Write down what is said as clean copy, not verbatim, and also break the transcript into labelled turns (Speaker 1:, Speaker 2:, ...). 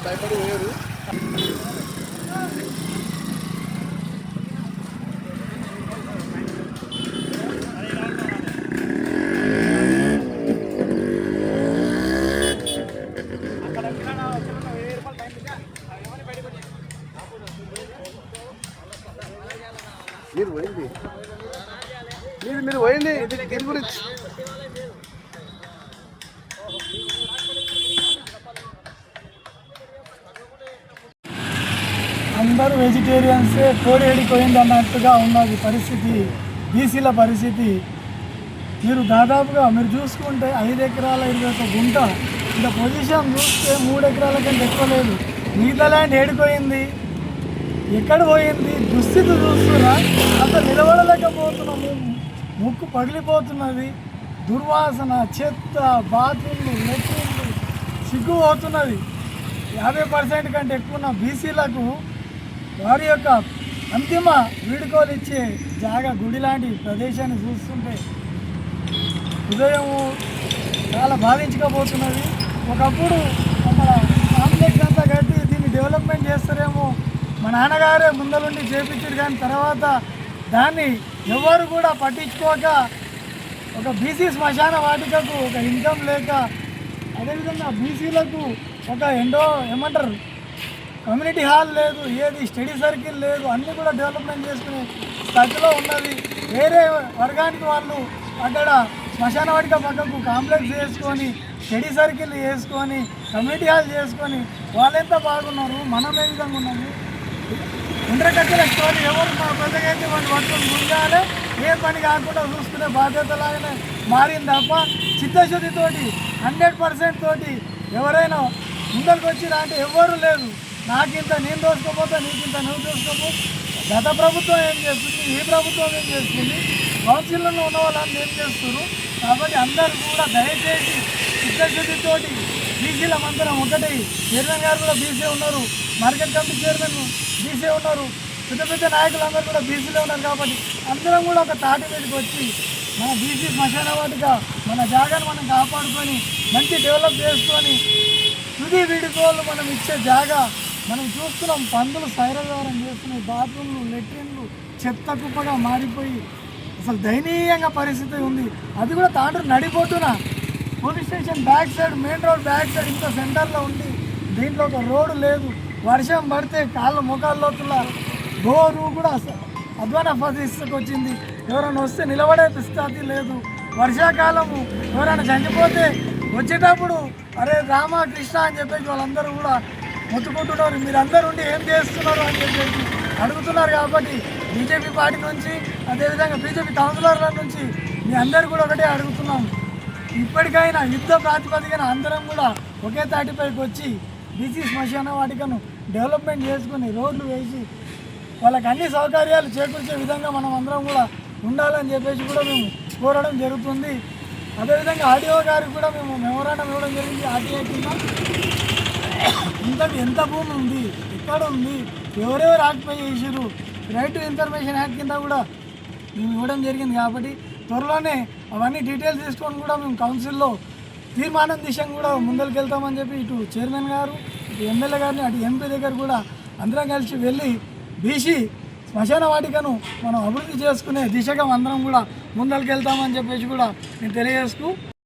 Speaker 1: భయపడి పోయారు. మీరు పోయింది మీరు పోయింది దీని గురించి
Speaker 2: అందరూ వెజిటేరియన్సే కోడేడికి పోయింది అన్నట్టుగా ఉన్నది పరిస్థితి. బీసీల పరిస్థితి మీరు దాదాపుగా మీరు చూసుకుంటే 5 ఎకరాల 21 గుంట ఇంకా పొజిషన్ చూస్తే 3 ఎకరాల కంటే ఎక్కువ లేదు. మిగతా ల్యాండ్ ఏడిపోయింది, ఎక్కడ పోయింది దుస్థితి చూస్తున్నా. అసలు నిలబడలేకపోతున్నాము, ముక్కు పగిలిపోతున్నది, దుర్వాసన, చెత్త, బాత్రూమ్లు, లెట్రిన్లు సిగ్గు పోతున్నది. 50% కంటే ఎక్కువ ఉన్న బీసీలకు వారి యొక్క అంతిమ వీడుకోలు ఇచ్చే జాగా గుడి లాంటి ప్రదేశాన్ని చూస్తుంటే హృదయం చాలా బాధించకపోతున్నది. ఒకప్పుడు మన కాంప్లెక్స్ అంతా కట్టి దీన్ని డెవలప్మెంట్ చేస్తారేమో మా నాన్నగారే ముందరుండి చేపించారు, కానీ తర్వాత దాన్ని ఎవరు కూడా పట్టించుకోక ఒక బీసీ శ్మశాన వాటికకు ఒక ఇన్కమ్ లేక, అదేవిధంగా బీసీలకు ఒక ఏమంటారు కమ్యూనిటీ హాల్ లేదు, ఏది స్టడీ సర్కిల్ లేదు, అన్నీ కూడా డెవలప్మెంట్ చేసుకునే స్థితిలో ఉన్నది. వేరే వర్గానికి వాళ్ళు అక్కడ శ్మశాన వాటిక పక్కకు కాంప్లెక్స్ చేసుకొని స్టడీ సర్కిల్ చేసుకొని కమ్యూనిటీ హాల్ చేసుకొని వాళ్ళెంత బాగున్నారు, మనం ఏ విధంగా ఉన్నాము. ఇంద్రకచ్చల స్టోరీ ఎవరు మా పెద్దగైతే వాళ్ళు పట్టుకొని ముందాలే ఏ పని కాకుండా చూసుకునే బాధ్యతలాగానే మారింది తప్ప చిత్తశుద్ధితోటి 100% తోటి ఎవరైనా ముందరికి వచ్చిరా అంటే ఎవ్వరూ లేదు. నాకింత నేను దోసుకోపోతా, నీకింత నువ్వు దోసుకోపో. గత ప్రభుత్వం ఏం చేస్తుంది, ఈ ప్రభుత్వం ఏం చేస్తుంది, కౌన్సిల్లో ఉన్న వాళ్ళని ఏం చేస్తున్నారు. కాబట్టి అందరూ కూడా దయచేసి చిత్తశుద్ధితోటి బీసీల మందరం ఒకటి. చైర్మన్ గారు కూడా బీసీ ఉన్నారు, మార్కెట్ కమిటీ చైర్మన్ బీసీ ఉన్నారు, పెద్ద పెద్ద నాయకులందరూ కూడా బీసీలో ఉన్నారు. కాబట్టి అందరం కూడా ఒక తాటి మీదకి వచ్చి మన బీసీ శ్మశాన వాటిక మన జాగాను మనం కాపాడుకొని మంచి డెవలప్ చేసుకొని తుది వీడుకోలు మనం ఇచ్చే జాగా మనం చూస్తున్నాం. పందులు సైరవ్యవహారం చేస్తున్నాయి, బాత్రూమ్లు, లెట్రిన్లు చెత్త కుప్పగా మారిపోయి అసలు దయనీయంగా పరిస్థితి ఉంది. అది కూడా తాండ్రు నడిపోతున్నా police station back side, main road back side ఇంత సెంటర్లో ఉండి దీంట్లో ఒక రోడ్డు లేదు. వర్షం పడితే కాళ్ళ ముఖాల్లోతుల డోరు కూడా అధ్వాన పరిస్థితికి వచ్చింది. ఎవరైనా వస్తే నిలబడే స్థితి లేదు. వర్షాకాలము ఎవరైనా చనిపోతే వచ్చేటప్పుడు అరే రామ కృష్ణ అని చెప్పేసి వాళ్ళందరూ కూడా మొత్తుకుంటున్నారు. మీరందరూ ఉండి ఏం చేస్తున్నారు అని చెప్పేసి అడుగుతున్నారు. కాబట్టి బీజేపీ పార్టీ నుంచి అదేవిధంగా బీజేపీ కౌన్సిలర్ల నుంచి మీ అందరూ కూడా ఒకటే అడుగుతున్నాం, ఇప్పటికైనా యుద్ధ ప్రాతిపదికన అందరం కూడా ఒకే తాటిపైకి వచ్చి బీసీ శ్మశాన వాటికను డెవలప్మెంట్ చేసుకుని రోడ్లు వేసి వాళ్ళకి అన్ని సౌకర్యాలు చేకూర్చే విధంగా మనం అందరం కూడా ఉండాలని చెప్పేసి కూడా మేము కోరడం జరుగుతుంది. అదేవిధంగా ఆర్డీఓ గారికి కూడా మేము మెమోరాండం ఇవ్వడం జరిగింది. ఆర్టీఐ కింద ఎంత భూమి ఉంది, ఎక్కడ ఉంది, ఎవరెవరు ఆక్యుపై చేసారు, రైట్ టు ఇన్ఫర్మేషన్ యాక్ట్ కింద కూడా మేము ఇవ్వడం జరిగింది. కాబట్టి త్వరలోనే అవన్నీ డీటెయిల్స్ తీసుకొని కూడా మేము కౌన్సిల్లో తీర్మానం దిశగా కూడా ముందరికి వెళ్తామని చెప్పి ఇటు చైర్మన్ గారు, ఇటు ఎమ్మెల్యే గారిని, అటు ఎంపీ దగ్గర కూడా అందరం కలిసి వెళ్ళి బీసీ శ్మశాన వాటికను మనం అభివృద్ధి చేసుకునే దిశగా అందరం కూడా ముందరికి వెళ్తామని చెప్పేసి కూడా నేను తెలియజేస్తూ